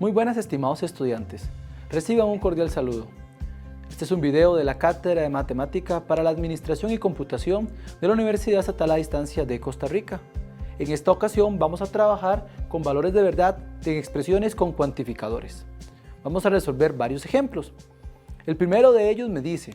Muy buenas, estimados estudiantes. Reciban un cordial saludo. Este es un video de la Cátedra de Matemática para la Administración y Computación de la Universidad Estatal a Distancia de Costa Rica. En esta ocasión vamos a trabajar con valores de verdad en expresiones con cuantificadores. Vamos a resolver varios ejemplos. El primero de ellos me dice,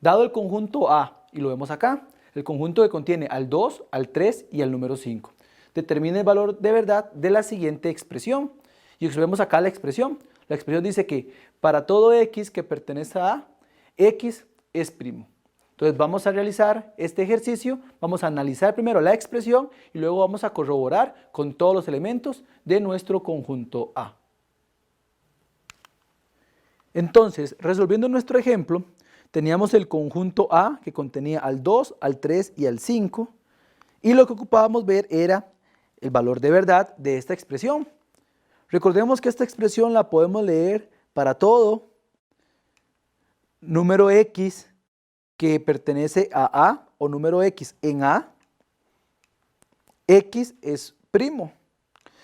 dado el conjunto A, y lo vemos acá, el conjunto que contiene al 2, al 3 y al número 5. Determine el valor de verdad de la siguiente expresión. Y observemos acá la expresión. La expresión dice que para todo x que pertenece a A, x es primo. Entonces vamos a realizar este ejercicio, vamos a analizar primero la expresión y luego vamos a corroborar con todos los elementos de nuestro conjunto A. Entonces, resolviendo nuestro ejemplo, teníamos el conjunto A que contenía al 2, al 3 y al 5 y lo que ocupábamos ver era el valor de verdad de esta expresión. Recordemos que esta expresión la podemos leer para todo número x que pertenece a A o número x en A, x es primo.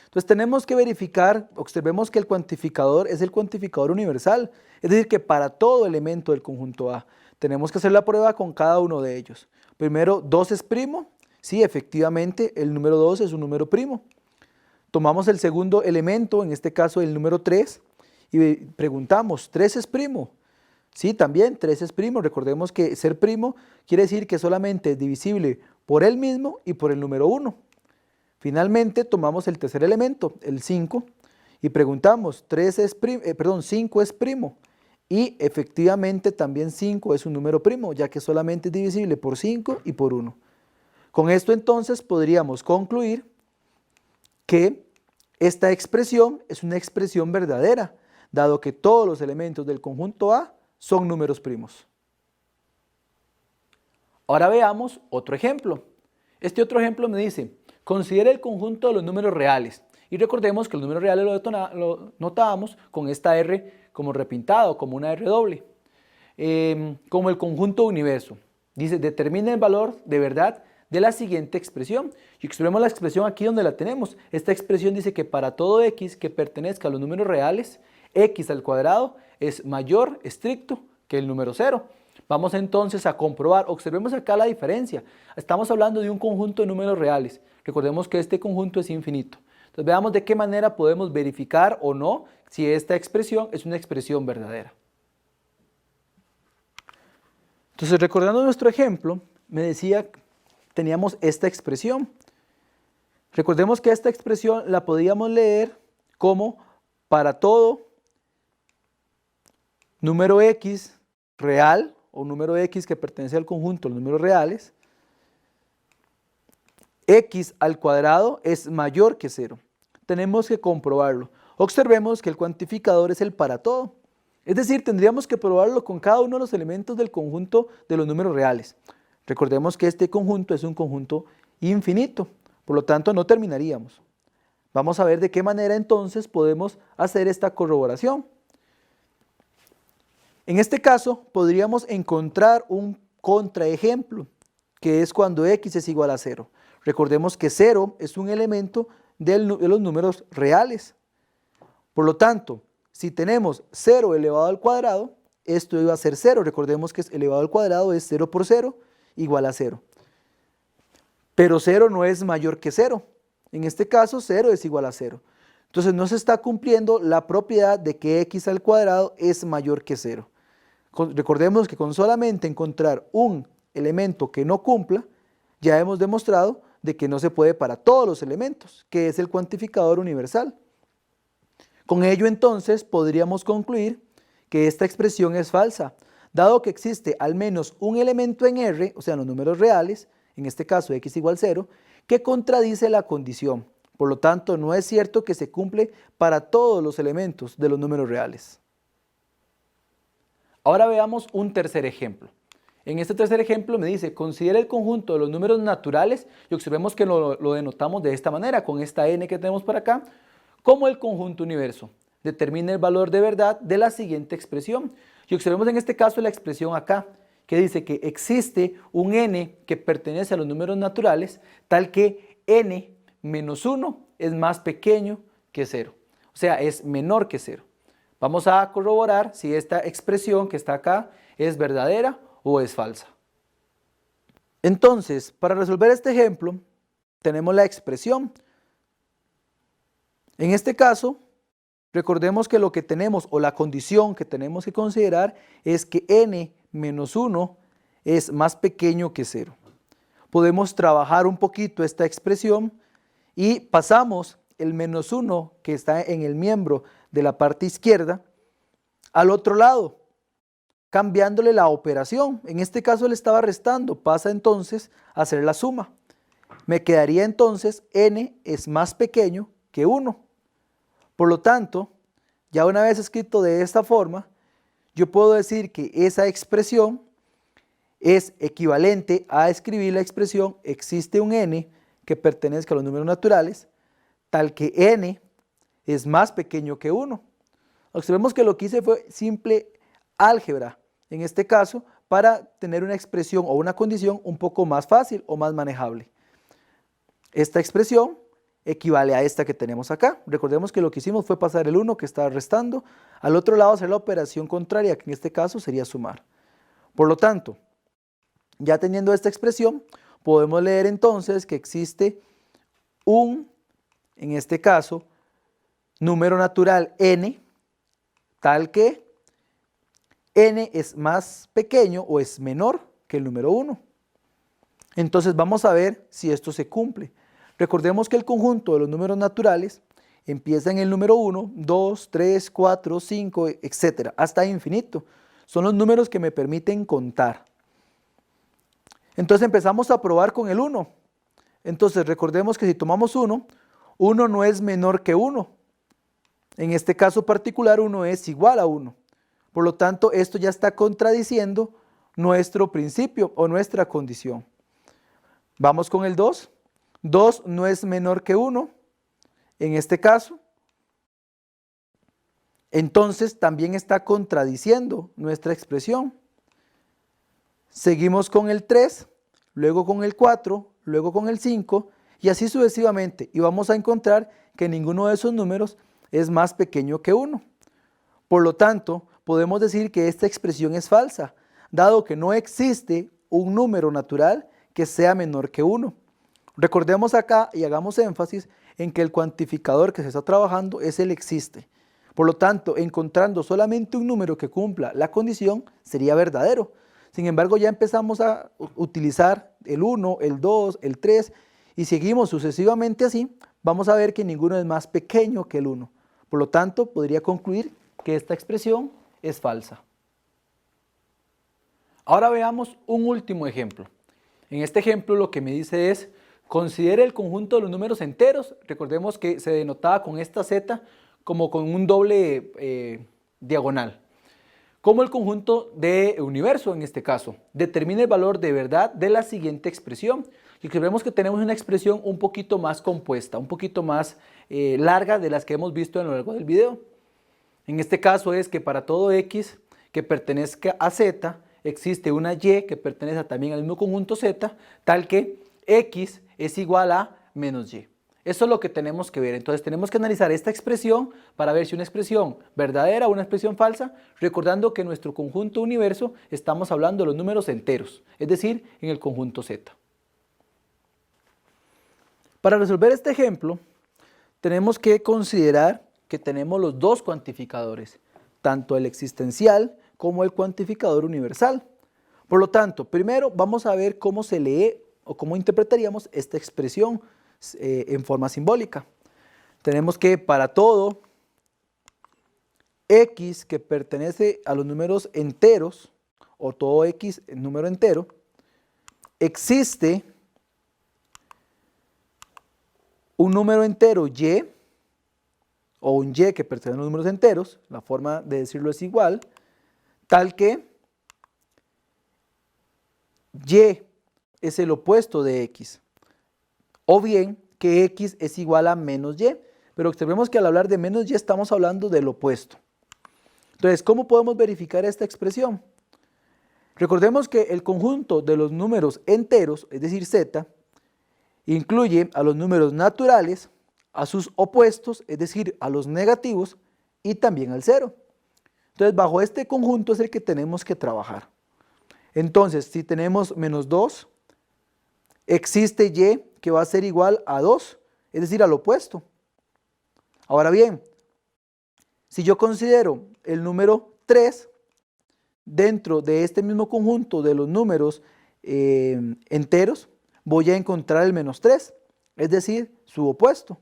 Entonces tenemos que verificar, observemos que el cuantificador es el cuantificador universal, es decir que para todo elemento del conjunto A tenemos que hacer la prueba con cada uno de ellos. Primero, 2 es primo, sí, efectivamente el número 2 es un número primo. Tomamos el segundo elemento, en este caso el número 3, y preguntamos, ¿3 es primo? Sí, también 3 es primo. Recordemos que ser primo quiere decir que solamente es divisible por él mismo y por el número 1. Finalmente tomamos el tercer elemento, el 5, y preguntamos, 5 es primo. Y efectivamente también 5 es un número primo, ya que solamente es divisible por 5 y por 1. Con esto entonces podríamos concluir que esta expresión es una expresión verdadera, dado que todos los elementos del conjunto A son números primos. Ahora veamos otro ejemplo. Este otro ejemplo me dice, considere el conjunto de los números reales. Y recordemos que los números reales lo notábamos con esta R como repintado, como una R doble. Como el conjunto universo. Dice, determine el valor de verdad de la siguiente expresión. Y observemos la expresión aquí donde la tenemos. Esta expresión dice que para todo x que pertenezca a los números reales, x al cuadrado es mayor, estricto, que el número 0. Vamos entonces a comprobar. Observemos acá la diferencia. Estamos hablando de un conjunto de números reales. Recordemos que este conjunto es infinito. Entonces veamos de qué manera podemos verificar o no si esta expresión es una expresión verdadera. Entonces, recordando nuestro ejemplo, me decía, teníamos esta expresión. Recordemos que esta expresión la podíamos leer como para todo número x real o número x que pertenece al conjunto de los números reales, x al cuadrado es mayor que 0. Tenemos que comprobarlo. Observemos que el cuantificador es el para todo. Es decir, tendríamos que probarlo con cada uno de los elementos del conjunto de los números reales. Recordemos que este conjunto es un conjunto infinito, por lo tanto no terminaríamos. Vamos a ver de qué manera entonces podemos hacer esta corroboración. En este caso podríamos encontrar un contraejemplo, que es cuando x es igual a 0. Recordemos que 0 es un elemento de los números reales. Por lo tanto, si tenemos 0 elevado al cuadrado, esto iba a ser 0. Recordemos que elevado al cuadrado es 0 por 0 igual a 0. Pero 0 no es mayor que 0. En este caso 0 es igual a 0. Entonces no se está cumpliendo la propiedad de que x al cuadrado es mayor que 0. Recordemos que con solamente encontrar un elemento que no cumpla, ya hemos demostrado de que no se puede para todos los elementos, que es el cuantificador universal. Con ello entonces podríamos concluir que esta expresión es falsa, dado que existe al menos un elemento en R, o sea, en los números reales, en este caso x igual 0, que contradice la condición. Por lo tanto, no es cierto que se cumple para todos los elementos de los números reales. Ahora veamos un tercer ejemplo. En este tercer ejemplo me dice, considera el conjunto de los números naturales y observemos que lo denotamos de esta manera, con esta n que tenemos por acá, como el conjunto universo. Determina el valor de verdad de la siguiente expresión. Y observemos en este caso la expresión acá, que dice que existe un n que pertenece a los números naturales, tal que n menos 1 es más pequeño que 0. o sea, es menor que 0. Vamos a corroborar si esta expresión que está acá es verdadera o es falsa. Entonces, para resolver este ejemplo, tenemos la expresión. En este caso, recordemos que lo que tenemos o la condición que tenemos que considerar es que n menos 1 es más pequeño que 0. Podemos trabajar un poquito esta expresión y pasamos el menos 1 que está en el miembro de la parte izquierda al otro lado, cambiándole la operación. En este caso le estaba restando, pasa entonces a hacer la suma. Me quedaría entonces n es más pequeño que 1. Por lo tanto, ya una vez escrito de esta forma, yo puedo decir que esa expresión es equivalente a escribir la expresión existe un n que pertenezca a los números naturales, tal que n es más pequeño que 1. Observemos que lo que hice fue simple álgebra, en este caso, para tener una expresión o una condición un poco más fácil o más manejable. Esta expresión equivale a esta que tenemos acá. Recordemos que lo que hicimos fue pasar el 1 que está restando, al otro lado hacer la operación contraria, que en este caso sería sumar. Por lo tanto, ya teniendo esta expresión, podemos leer entonces que existe un, en este caso, número natural n, tal que n es más pequeño o es menor que el número 1. Entonces vamos a ver si esto se cumple. Recordemos que el conjunto de los números naturales empieza en el número 1, 2, 3, 4, 5, etc. hasta infinito. Son los números que me permiten contar. Entonces empezamos a probar con el 1. Entonces recordemos que si tomamos 1, 1 no es menor que 1. En este caso particular 1 es igual a 1. Por lo tanto, esto ya está contradiciendo nuestro principio o nuestra condición. Vamos con el 2. 2 no es menor que 1. En este caso, entonces también está contradiciendo nuestra expresión. Seguimos con el 3, luego con el 4, luego con el 5 y así sucesivamente. Y vamos a encontrar que ninguno de esos números es más pequeño que 1. Por lo tanto, podemos decir que esta expresión es falsa, dado que no existe un número natural que sea menor que 1. Recordemos acá y hagamos énfasis en que el cuantificador que se está trabajando es el existe. Por lo tanto, encontrando solamente un número que cumpla la condición sería verdadero. Sin embargo, ya empezamos a utilizar el 1, el 2, el 3 y seguimos sucesivamente así, vamos a ver que ninguno es más pequeño que el 1. Por lo tanto, podría concluir que esta expresión es falsa. Ahora veamos un último ejemplo. En este ejemplo lo que me dice es, considere el conjunto de los números enteros. Recordemos que se denotaba con esta z como con un doble diagonal. Como el conjunto de universo en este caso. Determine el valor de verdad de la siguiente expresión. Y que vemos que tenemos una expresión un poquito más compuesta, un poquito más larga de las que hemos visto a lo largo del video. En este caso es que para todo x que pertenezca a z, existe una y que pertenece también al mismo conjunto z, tal que x es igual a menos y. Eso es lo que tenemos que ver. Entonces tenemos que analizar esta expresión para ver si una expresión verdadera o una expresión falsa, recordando que en nuestro conjunto universo estamos hablando de los números enteros, es decir, en el conjunto z. Para resolver este ejemplo, tenemos que considerar que tenemos los dos cuantificadores, tanto el existencial como el cuantificador universal. Por lo tanto, primero vamos a ver cómo se lee o cómo interpretaríamos esta expresión en forma simbólica. Tenemos que para todo x que pertenece a los números enteros, o todo x número entero, existe un número entero y, o un y que pertenece a los números enteros, la forma de decirlo es igual, tal que y es el opuesto de x, o bien que x es igual a menos y, pero observemos que al hablar de menos y estamos hablando del opuesto. Entonces, ¿cómo podemos verificar esta expresión? Recordemos que el conjunto de los números enteros, es decir z, incluye a los números naturales, a sus opuestos, es decir, a los negativos y también al 0. Entonces, bajo este conjunto es el que tenemos que trabajar. Entonces, si tenemos menos 2, existe y que va a ser igual a 2, es decir, al opuesto. Ahora bien, si yo considero el número 3 dentro de este mismo conjunto de los números enteros, voy a encontrar el menos 3, es decir, su opuesto.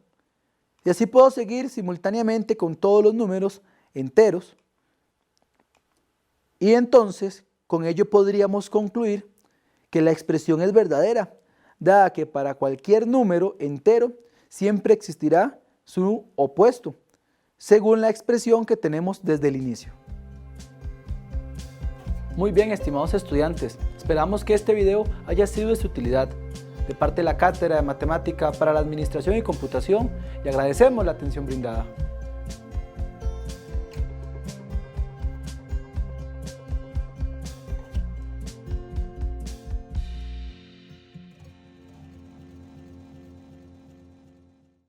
Y así puedo seguir simultáneamente con todos los números enteros. Y entonces, con ello podríamos concluir que la expresión es verdadera, dada que para cualquier número entero siempre existirá su opuesto, según la expresión que tenemos desde el inicio. Muy bien, estimados estudiantes, esperamos que este video haya sido de su utilidad. De parte de la Cátedra de Matemática para la Administración y Computación, le agradecemos la atención brindada.